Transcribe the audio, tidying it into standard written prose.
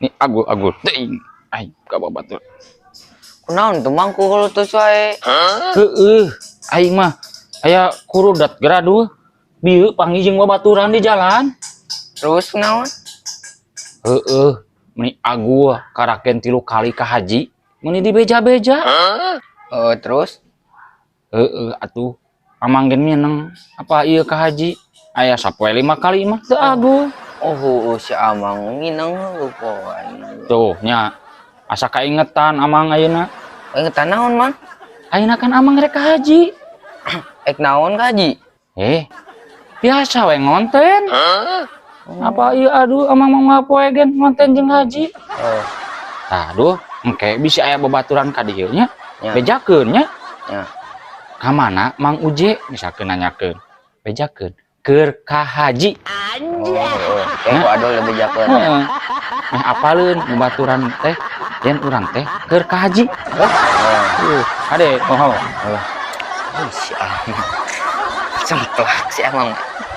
Ini agul teuing. Ai ka babatur. Kunaon tuh mang kuhul tuh wae. Heeh, aing mah aya kurudat gradu. Bieu panggih jeung babaturan di jalan. Terus kunaon? Heeh, meni agul karaken 3 kali ka haji. Meni dibeja-beja. Terus? Heeh, atuh. Amang gen mineng apa ieu ka haji? Aya sapoe 5 kali mah teu agul. Si Amang mineng lupa. Tuh nya asa kaingetan amang ayeuna. Ingetan naon mang? Ayeuna kan amang rek ka haji. Ek naon kaji? Biasa we ngonten. Apa ieu aduh amang mau ngapoe gen ngonten jeung haji. Aduh, engke bisa aya babaturan ka dieu nya. Bejakeun nya. Ya. Ka mana Mang Uje misalkeun nanyakeun. Bejakeun keur ka haji. Ku adol lebih jakeun. Meh apaleun babaturan teh yen urang teh keur ka haji. Ade, poho. Si Amang. Semplak si Amang.